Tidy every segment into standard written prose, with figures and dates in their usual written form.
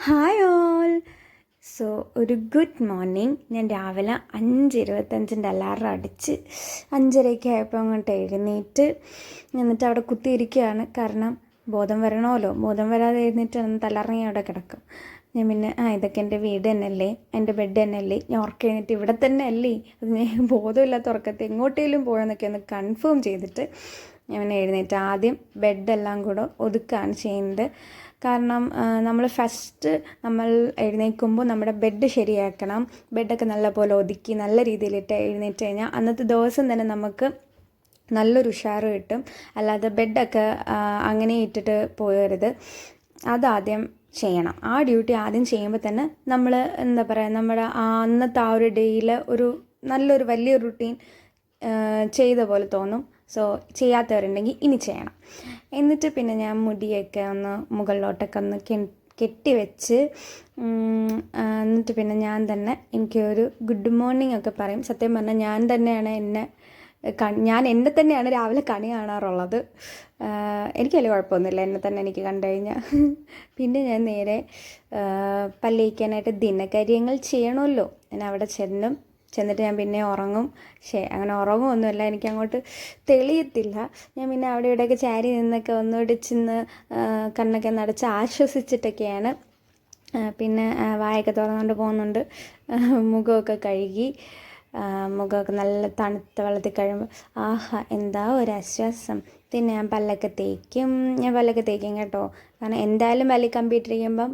Hi all. So ഒരു good morning. ഞാൻ രാവിലെ 5:25 അലാറം അടിച്ച് 5:30 ആയപ്പോൾ അങ്ങോട്ട് എഴുന്നേറ്റ് എന്നിട്ട് അവിടെ കുത്തിയിരിക്കുകയാണ്. കാരണം ബോധം വരണമല്ലോ. ബോധം വരാതെ എഴുന്നേറ്റ് തലറങ്ങി അവിടെ കിടക്കും. ഞാൻ പിന്നെ ഇതൊക്കെ എൻ്റെ വീട് തന്നെയല്ലേ, എൻ്റെ ബെഡ് തന്നെയല്ലേ, ഞാൻ ഉറക്കം എഴുന്നേറ്റ് ഇവിടെ തന്നെ അല്ലേ, അത് ഞാൻ ബോധമില്ലാത്ത ഉറക്കത്തെ എങ്ങോട്ടേലും പോയെന്നൊക്കെ ഒന്ന് കൺഫേം ചെയ്തിട്ട് ഞാൻ എഴുന്നേറ്റ് ആദ്യം ബെഡെല്ലാം കൂടെ ഒതുക്കുകയാണ് ചെയ്യുന്നത്. കാരണം നമ്മൾ നമ്മൾ എഴുന്നേൽക്കുമ്പോൾ നമ്മുടെ ബെഡ് ശരിയാക്കണം. ബെഡൊക്കെ നല്ലപോലെ ഒതുക്കി നല്ല രീതിയിലിട്ട് എഴുന്നേറ്റ് കഴിഞ്ഞാൽ അന്നത്തെ ദിവസം തന്നെ നമുക്ക് നല്ലൊരു ഉഷാറ് കിട്ടും. അല്ലാതെ ബെഡൊക്കെ അങ്ങനെ ഇട്ടിട്ട് പോയരുത്. അതാദ്യം ചെയ്യണം. ആ ഡ്യൂട്ടി ആദ്യം ചെയ്യുമ്പോൾ തന്നെ നമ്മൾ എന്താ പറയുക, നമ്മുടെ അന്നത്തെ ഒരു ഡേയിൽ നല്ലൊരു വലിയൊരു റുട്ടീൻ ചെയ്ത പോലെ തോന്നും. സോ ചെയ്യാത്തവരുണ്ടെങ്കിൽ ഇനി ചെയ്യണം. എന്നിട്ട് പിന്നെ ഞാൻ മുടിയൊക്കെ ഒന്ന് മുകളിലോട്ടൊക്കെ ഒന്ന് കെട്ടി വെച്ച് എന്നിട്ട് പിന്നെ ഞാൻ തന്നെ എനിക്കൊരു ഗുഡ് മോർണിംഗ് ഒക്കെ പറയും. സത്യം പറഞ്ഞാൽ ഞാൻ എന്നെ തന്നെയാണ് രാവിലെ കണി കാണാറുള്ളത്. എനിക്ക് വലിയ കുഴപ്പമൊന്നുമില്ല എന്നെ തന്നെ എനിക്ക് കണ്ടു കഴിഞ്ഞാൽ. പിന്നെ ഞാൻ നേരെ പല്ലേക്കാനായിട്ട് ദിനകാര്യങ്ങൾ ചെയ്യണമല്ലോ. ഞാൻ അവിടെ ചെന്നിട്ട് ഞാൻ പിന്നെ ഉറങ്ങും. അങ്ങനെ ഉറങ്ങുമൊന്നുമല്ല, എനിക്കങ്ങോട്ട് തെളിയത്തില്ല. ഞാൻ പിന്നെ അവിടെ ഇവിടെയൊക്കെ ചാരി നിന്നൊക്കെ ഒന്നുകൂടി ചെന്ന് കണ്ണൊക്കെ നടച്ച് ആശ്വസിച്ചിട്ടൊക്കെയാണ് പിന്നെ വായൊക്കെ തുറന്നുകൊണ്ട് പോകുന്നുണ്ട്. മുഖമൊക്കെ കഴുകി മുഖമൊക്കെ നല്ല തണുത്ത വെള്ളത്തിൽ കഴിയുമ്പോൾ എന്താ ഒരാശ്വാസം. പിന്നെ ഞാൻ പല്ലൊക്കെ തേക്കും കേട്ടോ. കാരണം എന്തായാലും പല്ലി കമ്പിയിട്ടിരിക്കുമ്പം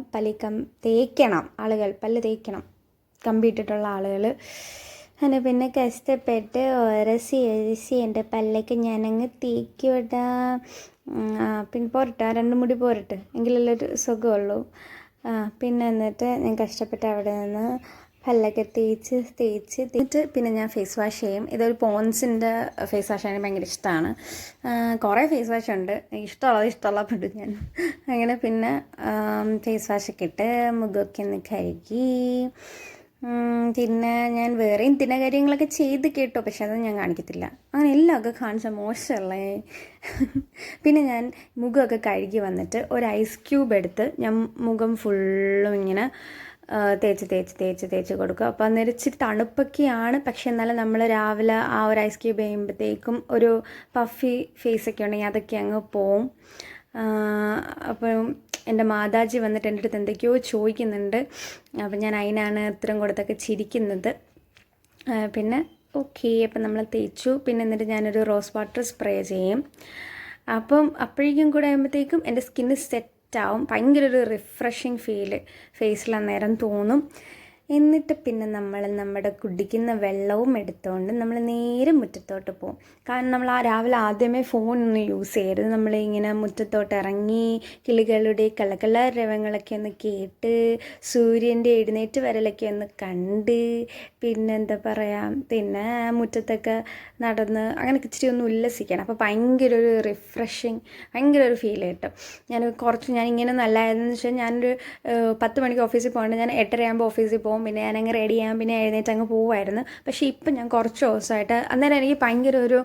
തേക്കണം ആളുകൾ, പല്ല് തേക്കണം കമ്പിയിട്ടിട്ടുള്ള ആളുകൾ. അങ്ങനെ പിന്നെ കഷ്ടപ്പെട്ട് ഒരസി എൻ്റെ പല്ലൊക്കെ ഞാനങ്ങ് തേക്കിവിടാം. പിന്നെ പോരട്ടെ, 2 മുടി പോരട്ടെ, എങ്കിലല്ലേ ഒരു സുഖമുള്ളൂ. പിന്നെ എന്നിട്ട് ഞാൻ കഷ്ടപ്പെട്ട് അവിടെ നിന്ന് പല്ലൊക്കെ തേച്ചിട്ട് പിന്നെ ഞാൻ ഫേസ് വാഷ് ചെയ്യും. ഇതൊരു പോൺസിൻ്റെ ഫേസ് വാഷ് എനിക്ക് ഭയങ്കര ഇഷ്ടമാണ്. കുറേ ഫേസ് വാഷ് ഉണ്ട്, ഇഷ്ടമുള്ളപ്പെട്ട് ഞാൻ അങ്ങനെ പിന്നെ ഫേസ് വാഷൊക്കെ ഇട്ട് മുഖമൊക്കെ ഒന്ന് കഴുകി. പിന്നെ ഞാൻ വേറെയും കാര്യങ്ങളൊക്കെ ചെയ്ത് കേട്ടോ, പക്ഷെ അതൊന്നും ഞാൻ കാണിക്കത്തില്ല. അങ്ങനെ എല്ലാമൊക്കെ കാണിച്ചാൽ മോശമല്ലേ. പിന്നെ ഞാൻ മുഖമൊക്കെ കഴുകി വന്നിട്ട് ഒരു ഐസ് ക്യൂബ് എടുത്ത് ഞാൻ മുഖം ഫുള്ളും ഇങ്ങനെ തേച്ച് കൊടുക്കുക. അപ്പോൾ അന്നേരം ഇച്ചിരി തണുപ്പൊക്കെയാണ്, പക്ഷെ എന്നാലും നമ്മൾ രാവിലെ ഒരു ഐസ് ക്യൂബ് ചെയ്യുമ്പോഴത്തേക്കും ഒരു പഫി ഫേസൊക്കെ ഉണ്ടെങ്കിൽ അതൊക്കെ അങ്ങ് പോവും. അപ്പം എൻ്റെ മാതാജി വന്നിട്ട് എൻ്റെ അടുത്ത് എന്തൊക്കെയോ ചോദിക്കുന്നുണ്ട്. അപ്പം ഞാൻ അതിനാണ് ഉത്തരം കൊടുത്തൊക്കെ ചിരിക്കുന്നത്. പിന്നെ ഓക്കെ, അപ്പം നമ്മൾ തേച്ചു. പിന്നെ എന്നിട്ട് ഞാനൊരു റോസ് വാട്ടർ സ്പ്രേ ചെയ്യും. അപ്പം അപ്പോഴേക്കും കൂടെ ആകുമ്പോഴത്തേക്കും എൻ്റെ സ്കിന്ന് സെറ്റാവും. ഭയങ്കര ഒരു റിഫ്രഷിങ് ഫീല് ഫേസിൽ അന്നേരം തോന്നും. എന്നിട്ട് പിന്നെ നമ്മൾ നമ്മുടെ കുടിക്കുന്ന വെള്ളവും എടുത്തുകൊണ്ട് നമ്മൾ നേരെ മുറ്റത്തോട്ട് പോകും. കാരണം നമ്മൾ രാവിലെ ആദ്യമേ ഫോണൊന്നും യൂസ് ചെയ്യരുത്. നമ്മളിങ്ങനെ മുറ്റത്തോട്ട് ഇറങ്ങി കിളികളുടെ രവങ്ങളൊക്കെ ഒന്ന് കേട്ട് സൂര്യൻ്റെ എഴുന്നേറ്റ് വരലൊക്കെ ഒന്ന് കണ്ട് പിന്നെന്താ പറയുക, പിന്നെ മുറ്റത്തൊക്കെ നടന്ന് അങ്ങനെയൊക്കെ ഇച്ചിരി ഒന്ന് ഉല്ലസിക്കണം. അപ്പോൾ ഭയങ്കര ഒരു റിഫ്രഷിങ്, ഭയങ്കര ഒരു ഫീൽ കിട്ടും. ഞാൻ ഇങ്ങനെ നല്ലതായതെന്ന് വെച്ചാൽ ഞാനൊരു 10 മണിക്ക് ഓഫീസിൽ പോകേണ്ട, ഞാൻ 8:30 ആകുമ്പോൾ ഓഫീസിൽ പോകും. പിന്നെ ഞാനങ്ങ് റെഡി ചെയ്യാൻ പിന്നെ എഴുന്നേറ്റ് അങ്ങ് പോവുമായിരുന്നു. പക്ഷേ ഇപ്പം ഞാൻ കുറച്ച് ദിവസമായിട്ട് അന്നേരം എനിക്ക് ഭയങ്കര ഒരു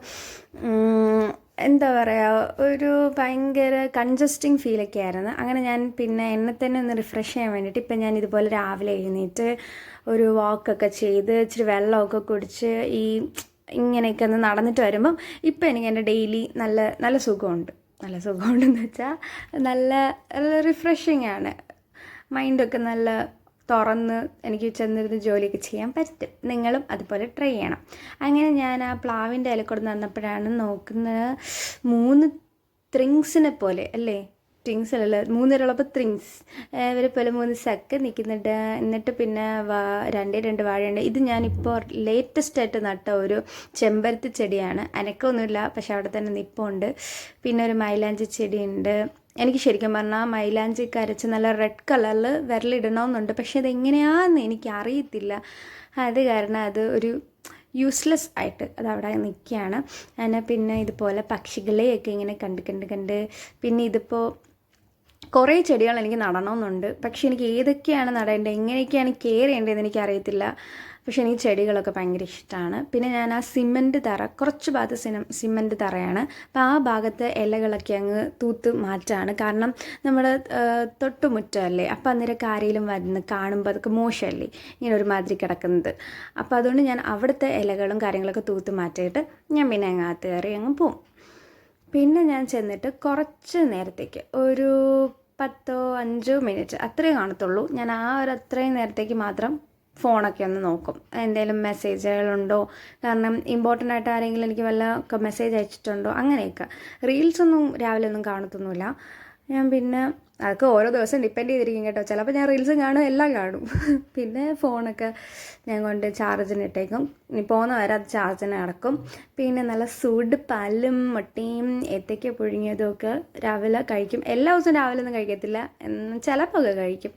എന്താ പറയുക, ഒരു ഭയങ്കര കൺജസ്റ്റിങ് ഫീലൊക്കെ ആയിരുന്നു. അങ്ങനെ ഞാൻ പിന്നെ എന്നെ തന്നെ ഒന്ന് റിഫ്രഷ് ചെയ്യാൻ വേണ്ടിയിട്ട് ഇപ്പം ഞാൻ ഇതുപോലെ രാവിലെ എഴുന്നേറ്റ് ഒരു വാക്കൊക്കെ ചെയ്ത് ഇച്ചിരി വെള്ളമൊക്കെ കുടിച്ച് ഇങ്ങനെയൊക്കെ ഒന്ന് നടന്നിട്ട് വരുമ്പം ഇപ്പം എനിക്ക് എൻ്റെ ഡെയിലി നല്ല സുഖമുണ്ടെന്ന് വെച്ചാൽ നല്ല റിഫ്രഷിങ് ആണ്. മൈൻഡൊക്കെ നല്ല തുറന്ന് എനിക്ക് ചെന്നിരുന്ന് ജോലിയൊക്കെ ചെയ്യാൻ പറ്റും. നിങ്ങളും അതുപോലെ ട്രൈ ചെയ്യണം. അങ്ങനെ ഞാൻ ആ പ്ലാവിൻ്റെ ഇലക്കൂടെ നടന്നപ്പോഴാണ് നോക്കുന്നത് 3 ത്രിങ്സിനെ പോലെ അല്ലേ, ട്വിങ്സിലല്ല 3 ഇരളപ്പോൾ ത്രിങ്സ് ഇവരെ പോലെ 3 സക്ക് നിൽക്കുന്നുണ്ട്. എന്നിട്ട് പിന്നെ 2 വാഴയുണ്ട്. ഇത് ഞാനിപ്പോൾ ലേറ്റസ്റ്റായിട്ട് നട്ട ഒരു ചെമ്പരത്തി ചെടിയാണ്. അനക്കമൊന്നുമില്ല, പക്ഷെ അവിടെ തന്നെ നിൽപ്പുണ്ട്. പിന്നെ ഒരു മൈലാഞ്ചി ചെടിയുണ്ട്. എനിക്ക് ശരിക്കും പറഞ്ഞാൽ മൈലാഞ്ചിക്ക് അരച്ച് നല്ല റെഡ് കളറിൽ വിരലിടണമെന്നുണ്ട്, പക്ഷെ അതെങ്ങനെയാണെന്ന് എനിക്ക് അറിയത്തില്ല. അത് കാരണം അത് ഒരു യൂസ്ലെസ് ആയിട്ട് അതവിടെ നിൽക്കുകയാണ്. അങ്ങനെ പിന്നെ ഇതുപോലെ പക്ഷികളെയൊക്കെ ഇങ്ങനെ കണ്ട് പിന്നെ ഇതിപ്പോൾ കുറേ ചെടികൾ എനിക്ക് നടണമെന്നുണ്ട്, പക്ഷെ എനിക്ക് ഏതൊക്കെയാണ് നടേണ്ടത്, എങ്ങനെയൊക്കെയാണ് കെയർ ചെയ്യേണ്ടതെന്ന് എനിക്കറിയത്തില്ല. പക്ഷേ എനിക്ക് ചെടികളൊക്കെ ഭയങ്കര ഇഷ്ടമാണ്. പിന്നെ ഞാൻ ആ സിമൻറ്റ് തറ, കുറച്ച് ഭാഗത്ത് സിമൻറ്റ് തറയാണ്. അപ്പോൾ ആ ഭാഗത്ത് ഇലകളൊക്കെ അങ്ങ് തൂത്ത് മാറ്റാണ്. കാരണം നമ്മുടെ തൊട്ടുമുറ്റമല്ലേ, അപ്പോൾ അന്നേരം ആരെങ്കിലും വന്ന് കാണുമ്പോൾ അതൊക്കെ മോശമല്ലേ ഇങ്ങനെ ഒരുമാതിരി കിടക്കുന്നത്. അപ്പോൾ അതുകൊണ്ട് ഞാൻ അവിടുത്തെ ഇലകളും കാര്യങ്ങളൊക്കെ തൂത്ത് മാറ്റിയിട്ട് ഞാൻ പിന്നെ അങ്ങകത്ത് കയറി അങ്ങ് പോവും. പിന്നെ ഞാൻ ചെന്നിട്ട് കുറച്ച് നേരത്തേക്ക് ഒരു 10-5 മിനിറ്റ് അത്രേ കാണത്തുള്ളൂ. ഞാൻ ആ ഒരു അത്രയും നേരത്തേക്ക് മാത്രം ഫോണൊക്കെ ഒന്ന് നോക്കും, എന്തെങ്കിലും മെസ്സേജുകളുണ്ടോ, കാരണം ഇമ്പോർട്ടൻ്റ് ആയിട്ട് ആരെങ്കിലും എനിക്ക് വല്ല മെസ്സേജ് അയച്ചിട്ടുണ്ടോ, അങ്ങനെയൊക്കെ. റീൽസൊന്നും രാവിലെ ഒന്നും കാണത്തൊന്നുമില്ല ഞാൻ. പിന്നെ അതൊക്കെ ഓരോ ദിവസം ഡിപ്പെൻഡ് ചെയ്തിരിക്കും കേട്ടോ. ചിലപ്പോൾ ഞാൻ റീൽസും കാണും, എല്ലാം കാണും. പിന്നെ ഫോണൊക്കെ ഞാൻ കൊണ്ട് ചാർജിന് ഇട്ടേക്കും. ഇനി പോകുന്ന വരെ അത് ചാർജിന് കിടക്കും. പിന്നെ നല്ല സൂട് പാലും മുട്ടയും ഏത്തയ്ക്ക പുഴുങ്ങിയതും ഒക്കെ രാവിലെ കഴിക്കും. എല്ലാ ദിവസവും രാവിലെ ഒന്നും കഴിക്കത്തില്ല, ചിലപ്പോൾ ഒക്കെ കഴിക്കും.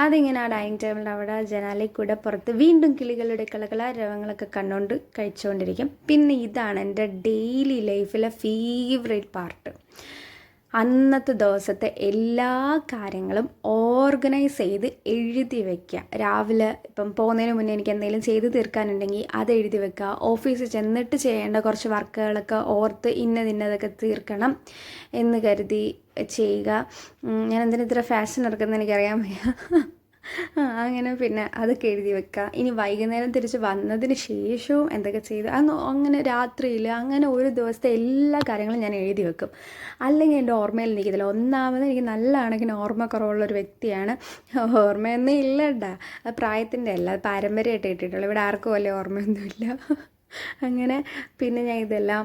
അതിങ്ങനെ ആ ഡൈനിങ് ടേബിളിൻ്റെ അവിടെ ജനാലയിൽ കൂടെ പുറത്ത് വീണ്ടും കിളികളുടെ കളകളാരവങ്ങളൊക്കെ കണ്ടുകൊണ്ട് കഴിച്ചുകൊണ്ടിരിക്കും. പിന്നെ ഇതാണ് എൻ്റെ ഡെയിലി ലൈഫിലെ ഫേവറേറ്റ് പാർട്ട്. അന്നത്തെ ദിവസത്തെ എല്ലാ കാര്യങ്ങളും ഓർഗനൈസ് ചെയ്ത് എഴുതി വയ്ക്കുക. രാവിലെ ഇപ്പം പോകുന്നതിന് മുന്നേ എനിക്ക് എന്തെങ്കിലും ചെയ്ത് തീർക്കാനുണ്ടെങ്കിൽ അത് എഴുതി വെക്കുക. ഓഫീസിൽ ചെന്നിട്ട് ചെയ്യേണ്ട കുറച്ച് വർക്കുകളൊക്കെ ഓർത്ത് ഇന്നതൊക്കെ തീർക്കണം എന്ന് കരുതി ചെയ്യുക. ഞാൻ എന്തിനാ ഇത്ര ഫാഷൻ എടുക്കുന്നത് എനിക്കറിയാൻ വയ്യ. അങ്ങനെ പിന്നെ അതൊക്കെ എഴുതി വെക്കുക. ഇനി വൈകുന്നേരം തിരിച്ച് വന്നതിന് ശേഷവും എന്തൊക്കെ ചെയ്ത് അങ്ങനെ രാത്രിയിൽ അങ്ങനെ ഒരു ദിവസത്തെ എല്ലാ കാര്യങ്ങളും ഞാൻ എഴുതി വെക്കും. അല്ലെങ്കിൽ എൻ്റെ ഓർമ്മയിൽ നിൽക്കത്തില്ല. ഒന്നാമത് എനിക്ക് നല്ല കണക്കിന് ഓർമ്മ കുറവുള്ളൊരു വ്യക്തിയാണ്. ഓർമ്മയൊന്നും ഇല്ലണ്ട, അത് പ്രായത്തിൻ്റെ അല്ല, അത് പാരമ്പര്യമായിട്ട് ഇട്ടിട്ടുള്ളൂ. ഇവിടെ ആർക്കും വലിയ ഓർമ്മയൊന്നുമില്ല. അങ്ങനെ പിന്നെ ഞാൻ ഇതെല്ലാം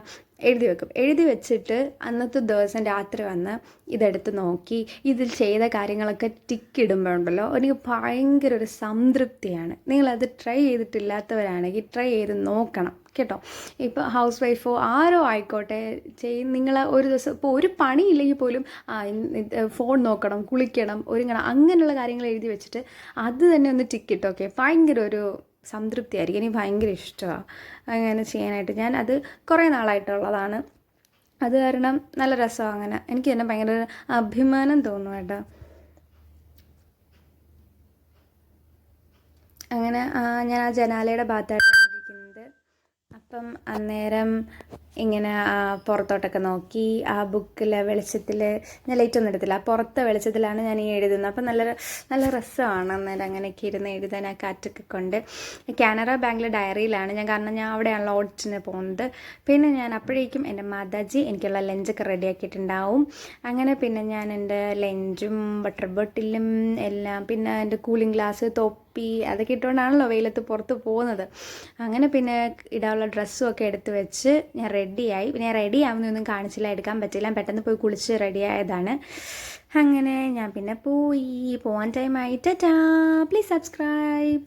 എഴുതി വെക്കും. എഴുതി വെച്ചിട്ട് അന്നത്തെ ദിവസം രാത്രി വന്ന് ഇതെടുത്ത് നോക്കി ഇതിൽ ചെയ്ത കാര്യങ്ങളൊക്കെ ടിക്കിടുമ്പോഴുണ്ടല്ലോ എനിക്ക് ഭയങ്കര ഒരു സംതൃപ്തിയാണ്. നിങ്ങളത് ട്രൈ ചെയ്തിട്ടില്ലാത്തവരാണെങ്കിൽ ട്രൈ ചെയ്ത് നോക്കണം കേട്ടോ. ഇപ്പോൾ ഹൗസ് വൈഫോ ആരോ ആയിക്കോട്ടെ, നിങ്ങൾ ഒരു ദിവസം ഇപ്പോൾ ഒരു പണിയില്ലെങ്കിൽ പോലും ഫോൺ നോക്കണം, കുളിക്കണം, ഒരുങ്ങണം, അങ്ങനെയുള്ള കാര്യങ്ങൾ എഴുതി വെച്ചിട്ട് അത് തന്നെ ഒന്ന് ടിക്കിട്ടോക്കെ ഭയങ്കര ഒരു സംതൃപ്തി ആയിരിക്കും. എനിക്ക് ഭയങ്കര ഇഷ്ടമാണ് അങ്ങനെ ചെയ്യാനായിട്ട്. ഞാൻ അത് കുറേ നാളായിട്ടുള്ളതാണ്. അത് കാരണം നല്ല രസമാണ്. അങ്ങനെ എനിക്ക് തന്നെ ഭയങ്കര അഭിമാനം തോന്നും കേട്ടോ. അങ്ങനെ ഞാൻ ആ ജനാലയുടെ ഭാഗത്തായിട്ടാണ് ഇരിക്കുന്നത്. അപ്പം അന്നേരം ഇങ്ങനെ പുറത്തോട്ടൊക്കെ നോക്കി ആ ബുക്കിലെ വെളിച്ചത്തിൽ, ഞാൻ ലൈറ്റൊന്നും എടുത്തില്ല, പുറത്തെ വെളിച്ചത്തിലാണ് ഞാൻ ഈ എഴുതുന്നത്. അപ്പം നല്ല രസമാണ് അന്നേരം അങ്ങനെയൊക്കെ ഇരുന്ന് എഴുതാൻ ആ കാറ്റൊക്കെ കൊണ്ട്. കാനറ ബാങ്കിലെ ഡയറിയിലാണ് ഞാൻ, കാരണം ഞാൻ അവിടെയാണല്ലോ ഓഡിറ്റിന് പോകുന്നത്. പിന്നെ ഞാൻ അപ്പോഴേക്കും എൻ്റെ മാതാജി എനിക്കുള്ള ലഞ്ചൊക്കെ റെഡിയാക്കിയിട്ടുണ്ടാവും. അങ്ങനെ പിന്നെ ഞാൻ എൻ്റെ ലഞ്ചും വാട്ടർ ബോട്ടിലും എല്ലാം, പിന്നെ എൻ്റെ കൂളിംഗ് ഗ്ലാസ്, തൊപ്പി അതൊക്കെ ഇട്ടുകൊണ്ടാണല്ലോ വെയിലത്ത് പുറത്ത് പോകുന്നത്. അങ്ങനെ പിന്നെ ഇടാനുള്ള ഡ്രസ്സും ഒക്കെ എടുത്ത് വെച്ച് ഞാൻ റെഡിയായി. പിന്നെ ഞാൻ റെഡി ആവുന്നൊന്നും കാണിച്ചില്ല, എടുക്കാൻ പറ്റില്ല, പെട്ടെന്ന് പോയി കുളിച്ച് റെഡിയായതാണ്. അങ്ങനെ ഞാൻ പിന്നെ പോവാൻ ടൈമായി. Tata, please subscribe.